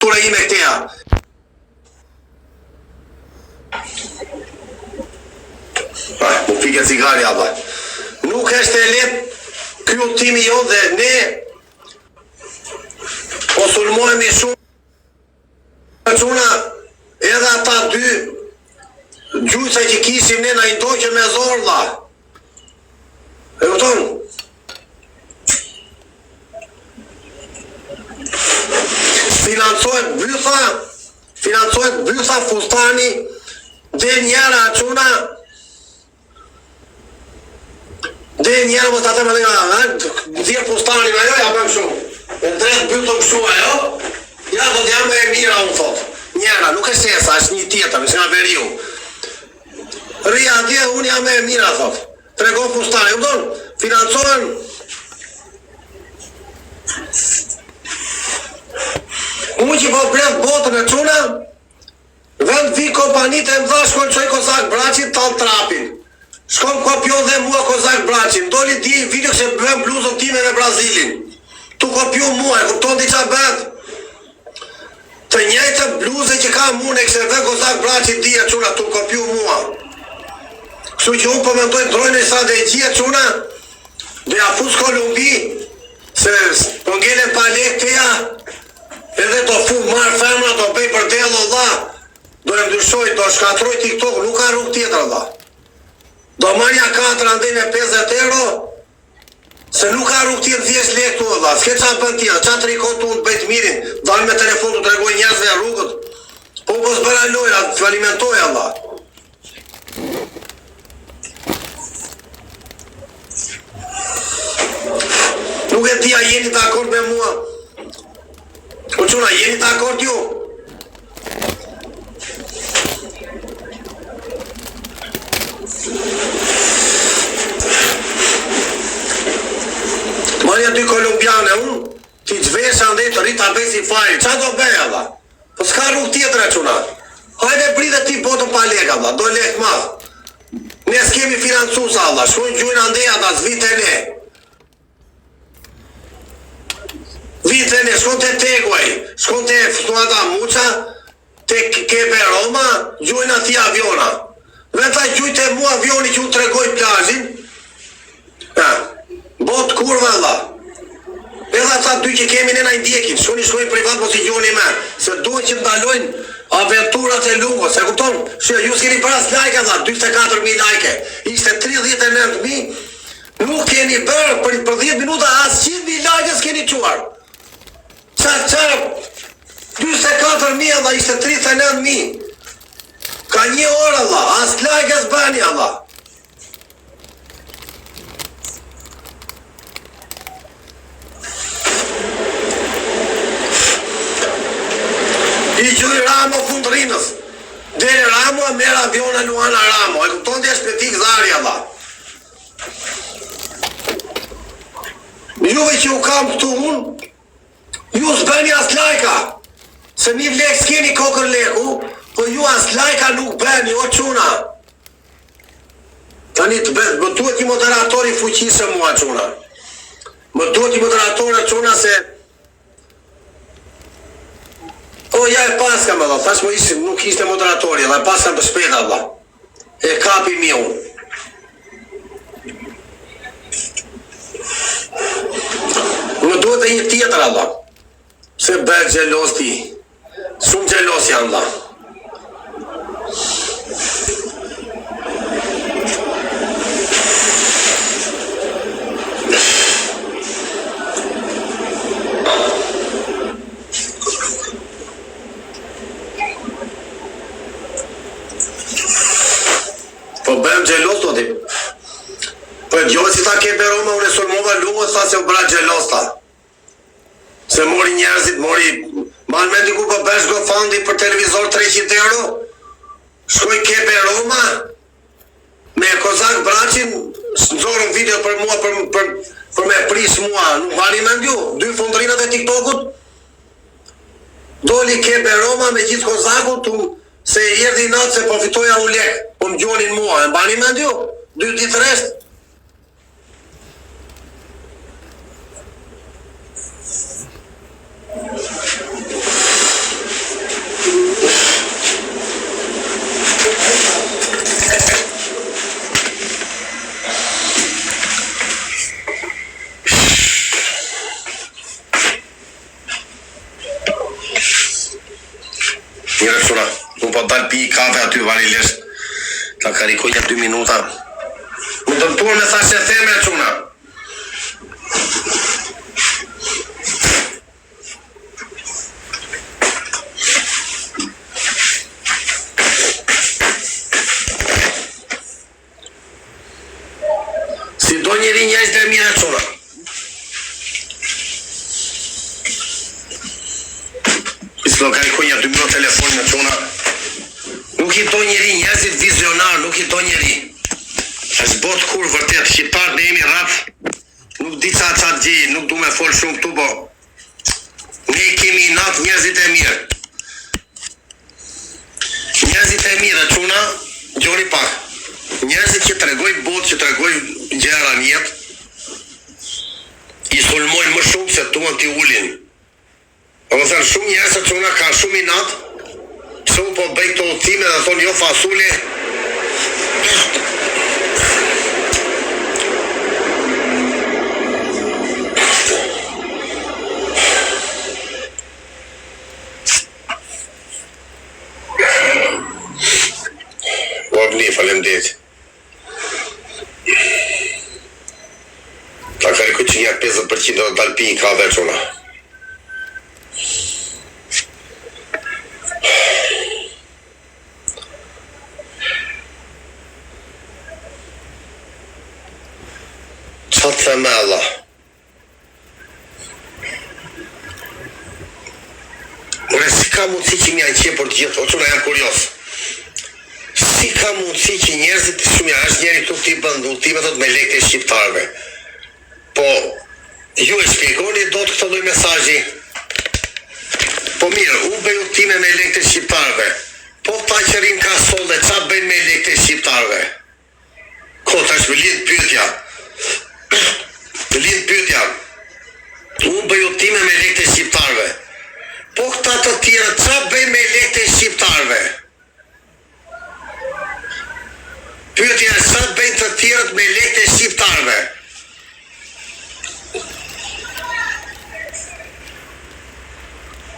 ture ime këteja. Mu pike cigari, Allah. Nuk është e letë ky udhtimi jo dhe ne po sulmohemi shumë çuna edhe ata dy gjujsa që kishim ne na i ndoqën me zor vlla. E kupton? Financohet bytha fustani dhe njëra çuna dhe njëra më të atë më dhe nga dhirë fustanin ajo, ja bëm shumë. E drejt bytëm shumë ajo, ja do t'jam me e mira, unë thot. Njëra, nuk e sesa, është një tjetër, është nga veriu. Rria atje, unë jam me e mira, thot. Tregon fustanin, më donë, financohen unë që po bledh botën e quna, vend vi kompanit e mdha shkojnë qoj kozak braqin, tal trapin. Shkom kopion dhe mua kozak braqin, doli di video se bëhem bluzën time me Brazilin. Tu kopion mua, e kupton di qa bëhet? Të njëjtë bluzë që ka mune, këse dhe kozak braqin di e quna, tu kopion mua. Kështu që unë përmendoj drojnë e strategjia quna, dhe a fus Kolumbi, se po ngelen pa lek teja, edhe do fu marë femra, do bëj për delë dha, do e ndryshoj, do shkatroj TikTok, nuk ka rrug tjetër dha. Do marja 4 andej me 50 euro, se nuk ka rrug tjetër thjesht lek tu dha, s'ke qa bën tjetër, qa të rikot tu në bëjt mirin, dalë me telefon të tregoj njerëzve rrugët, po pos bëra lojra, të alimentoj Allah. Nuk e tia jeni të akord me mua. O quna, jeni të akord ju? Marja dy kolumbiane, unë, ti gjvesh andej të rita besi fajri, qa do beja dha? Po s'ka rrug tjetër e quna. Hajde bridhe ti botën pa leka dha, do lek madh. Ne s'kemi financusa dha, shkojnë gjujnë andej ata, s'vite ne. Vite ne, shkon të Teguaj, shkon të Ftuata Muqa, të Kepe Roma, gjujnë ati aviona. Veta gjujtë e mu avioni që u tregoj plazhin, bot kurva dha. Edhe ata dy që kemi ne na i ndjekin, shkojnë privat mos i gjoni me, se duhet që ndalojnë aventurat e lungos, se kupton? Ju s'keni paras like dha, 24.000 like, ishte 39.000, nuk keni bërë për 10 minuta as 100.000 like s'keni quar. Qarë, 24.000 dha, ishte 39.000. Ka një orë dha, as like as bani dha. I gjuj Ramo Fundrinës. Dere Ramo e merë avion e Luana Ramo. E kupton të shpetik zarja dha. Juve që u kam këtu unë, ju s'bëni as lajka, se një vlek s'keni kokër leku, po ju as lajka nuk bëni, o quna. Tani të bëtë, më duhet një moderatori fuqisë mua quna. Më duhet një moderatori quna se... O, ja e paska më dha, thash më ishim, nuk ishte moderatori, dhe paska më shpeta dha. E kapi mi unë. Më duhet e një tjetër dha. Se bërë gjelos ti. Shumë gjelos janë dha. Po bërëm gjelos do ti. Po gjohë si ta Kepe Roma, unë e sulmova lungës, ta se u bëra gjelos ta. Se mori njerëzit, mori... Malë me diku për bësh GoFundMe për televizor 300 euro, shkoj Kepe Roma, me kozak braqin, nëzorën video për mua, për me pris mua, nuk bani me ndju, 2 fundrinat e TikTokut, doli Kepe Roma me gjithë kozakut, se i erdi natë se profitoja u lek, po më gjonin mua, e bani me ndju, 2 ditë rest. Njëre quna, unë po dal pi kafe aty varilisht. Ta karikoj një 2 minuta. Më dëmtuar me thashe theme quna. Si do njëri njëjtë dhe mire quna. Islo karikoj një 2 minuta telefon me quna. Nuk i do njëri njerëzit vizionar, nuk i do njëri. është bot kur vërtet, shqiptar ne jemi rap, nuk di qa gjej, nuk du me fol shumë këtu, po ne kemi nat njerëzit e mirë. Njerëzit e mirë, quna, gjori pak. Njerëzit që tregoj bot, që tregoj gjera njët, i sulmojnë më shumë se tuan t'i ullin. Po më thënë shumë njerëz që quna ka shumë i natë, shumë po bëj këto udhime dhe thonë jo fasule. Vogni, faleminderit. Ta karikoj që një 50% do dal pi ka dhe quna. Qa të theme Allah? Ure, si ka mundësi që mja në qe për të gjithë, o quna jam kurios. Si ka mundësi që njerëzit të shumë është njeri këtu këti bëndu, udhime të me lekte shqiptarve. Po, ju e shpjegoni do të këtë doj mesazhi. Po mirë, u bëj udhime me lekte shqiptarve. Po ta qërim ka solde, qa bëjnë me lekte shqiptarve? Ko, të është me lidh pyetja. Të lidh pyetja. U bëj udhime me lekte shqiptarve. Po këta të tjera, qa bëjnë me lekte shqiptarve? Pyetja e sa bëjnë të tjerët me lekte shqiptarve?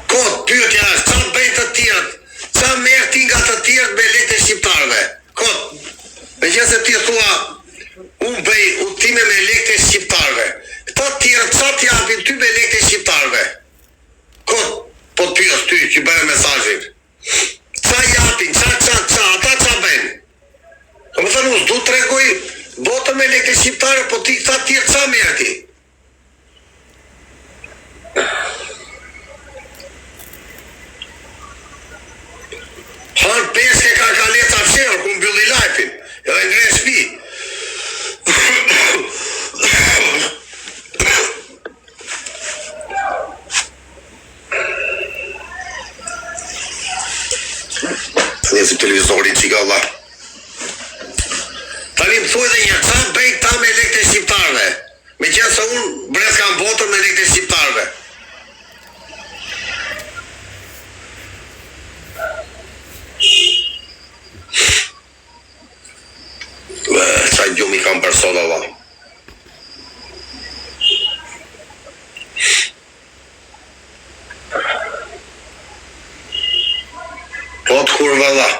Kot, pyetja e sa bëjnë të tjerët? Sa merr ti nga të tjerët me lekte shqiptarve? Kot, me që se ti thua, unë bëj udhime me lekte shqiptarve. Këta tjerët, sa t'japin ty me lekte shqiptarve? Kot, po t'pyes ty që bëjnë mesazhin. Sa japin, ata qa bëjnë? Më thënë, unë du të tregoj botën me lekte shqiptare, po ti këta tjerë ca merr ti? Han peske ka leca fshirë, ku mbylli lajpin, edhe ngre shtëpi. Njësim televizorin qika Allah. Tani më thuj dhe një, qa bëj ta me lekte shqiptarve? Me qenë se unë brez kam botën me lekte shqiptarve. Qa gjumi kam për sot, Allah. Po të kurve, Allah.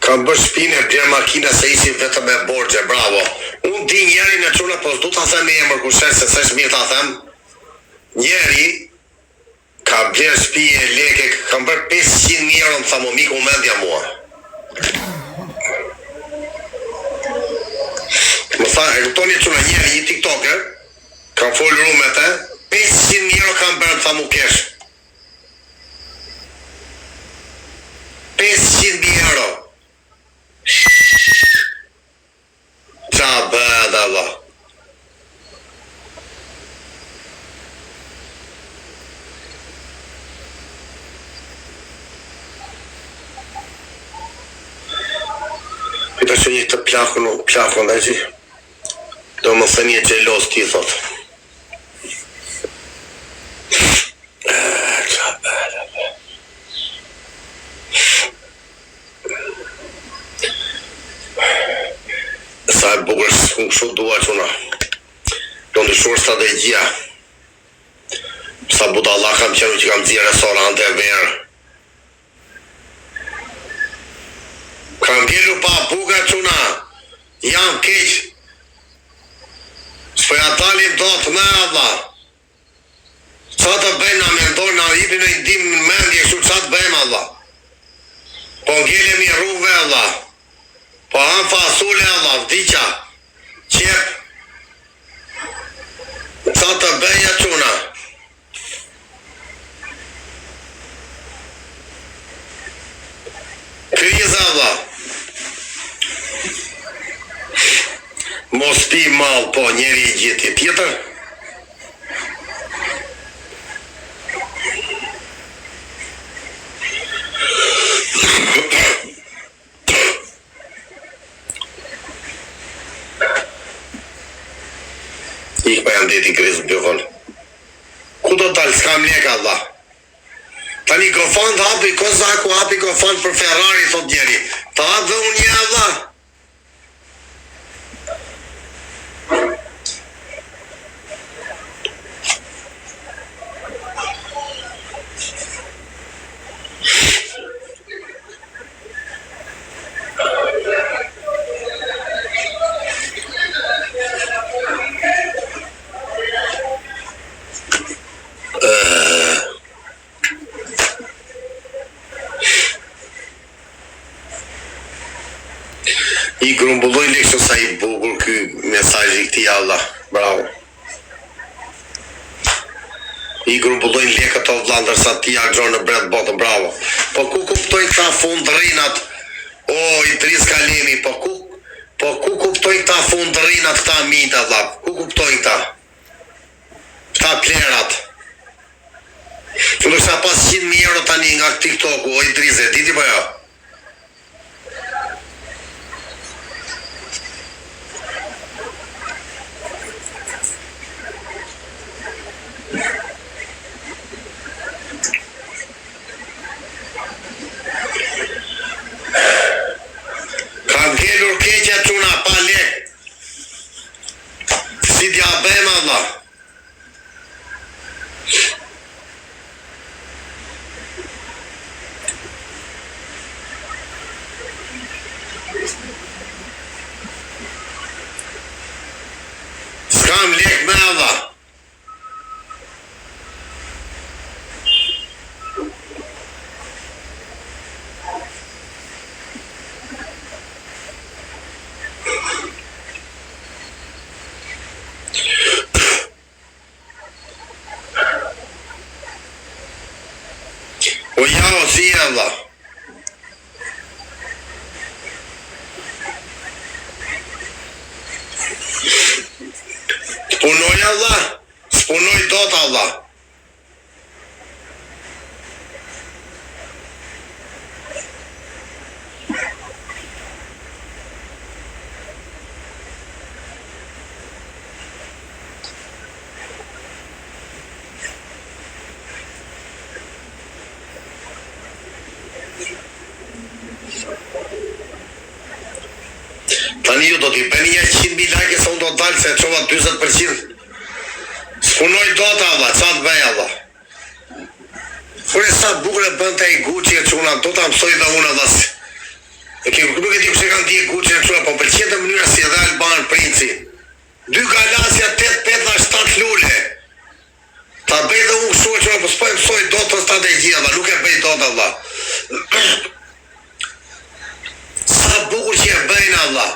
Kam bërë shpinë e bjerë makina se isi vetëm me borgje, bravo. Unë di njeri në quna, po s'du t'a them e emër kushe, se s'esh mirë t'a them. Njeri ka bjerë shpi e leke, kam bërë 500 euro, më tha mo miku mendja mua. Më tha, e këtoni quna njeri, një tiktoker, kam folë rumet e, 500 euro kam bërë, më tha mu kesh. 500 euro. Qa bëd Allah. që një të plakun dhe që do më thë një gjelos ti thot. Sa e bukur unë kështu dua që una do në shurë strategjia sa budalla kam qenë që kam zi restorante e verë kam gjellu pa buka që una jam keq s'po ja dalim do të me Allah qa të bëjmë na mendojnë na jipin e ndim në mendje kështu qa të bëjmë Allah po ngjelemi rruve Allah po am fasule Allah, vdiqa, qep, sa të bëja quna. Kriza Allah. Mos pi mal, po njeri I gjeti tjetër. Ik pa jam deti krizë bëvon. Ku do dalë, s'kam lek Allah. Tani kofan të hapi Kozaku, hapi kofan për Ferrari, thot njeri. Ta hapë dhe unë një Allah. I grumbulloj lekshën sa I bukur ky mesazh I këtij Allah. Bravo. I grumbulloj lekët o vëllandër sa ti agjon në bret botën, bravo. Po ku kuptoj këta fundrinat? O Idris Kalemi, po ku kuptoj këta fundrinat këta minta Allah? Ku kuptoj këta? Këta plerat. Ndoshta pas 100.000 euro tani nga TikToku, o Idris e diti po jo? Ngelur keqja quna pa lek si t'ja bëjmë Allah s'kam lek me Allah O ja o si Allah T'punoj Allah S'punoj dot Allah Tani ju do t'i bëni 100.000 like se unë do t'dalë se qova 20%. S'punoj do t'Allah, qa t'bëj Allah. Kure sa bukre bënd të I Gucci e quna, do t'a mësoj dhe unë Allah. Nuk e di kushe kanë di Gucci e quna, po përqenë të mënyra si edhe Alban Princi. 2 galasja, 8 petla, 7 lule. Ta bëj dhe unë kështu e quna, po s'po e mësoj do të strategji Allah, nuk e bëj do t'Allah. Sa bukur që e bëjnë Allah.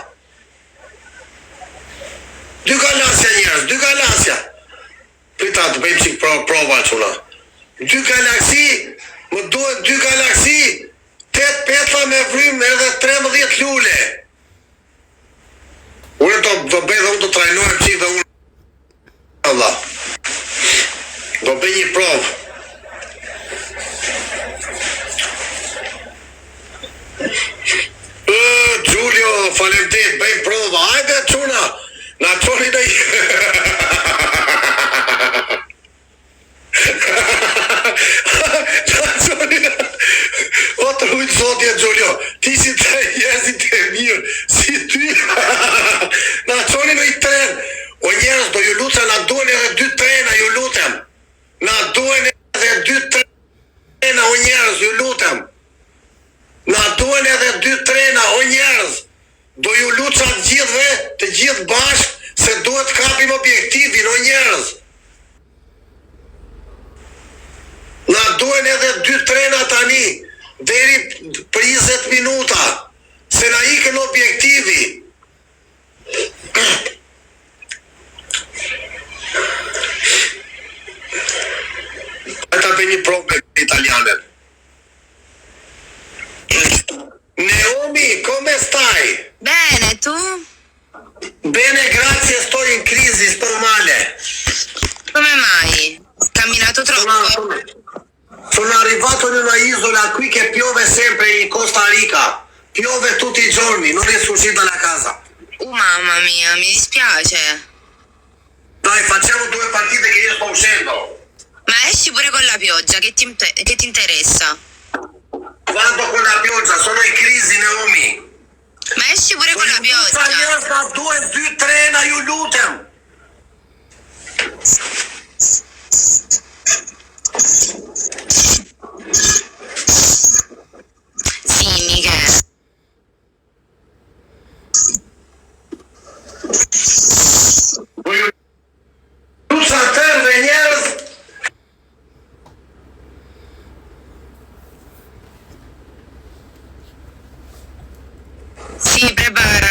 2 galasja njerëz, 2 galasja. Prita të bëjmë qik prova quna. 2 galaksi, më duhet 2 galaksi, 8 petla me vrim edhe 13 lule. Unë do bëj dhe unë do trajnojmë qik dhe unë Allah. Do bëj një provë. Giulio Faleminderit, bëjmë prova. Hajde çuna. Na çoni dai. O të rujtë zotje Gjolio, ti si të jezit e mirë, si ty, na qoni në i tren, o njerës do ju lutem, na duen edhe 2 trena, ju lutem, na duen edhe 2 trena, o njerës, ju lutem, na duen edhe 2 trena, o njerës, do ju lutem të gjithë bashkë, se duhet kapim objektivin, o njerës. Na duen edhe 2 trena tani, deri për 20 minuta, se na ikën objektivi. Ta bëj një provë me italianen. Naomi, come stai? Bene, tu? Bene, grazie, sto in crisi, sto male. Come mai? Camminato troppo? Sono arrivato in una isola qui che piove sempre in Costa Rica. Piove tutti i giorni, non riesco a uscire dalla casa. Mamma mia, mi dispiace. Dai, facciamo 2 partite che io sto uscendo. Ma esci pure con la pioggia, che ti interessa? Vado con la pioggia, sono in crisi, Naomi. Ma esci pure con la pioggia. Da 2 trena, ju lutem. Sì, Michele. Tu serve, njerëz. Sì, prepara.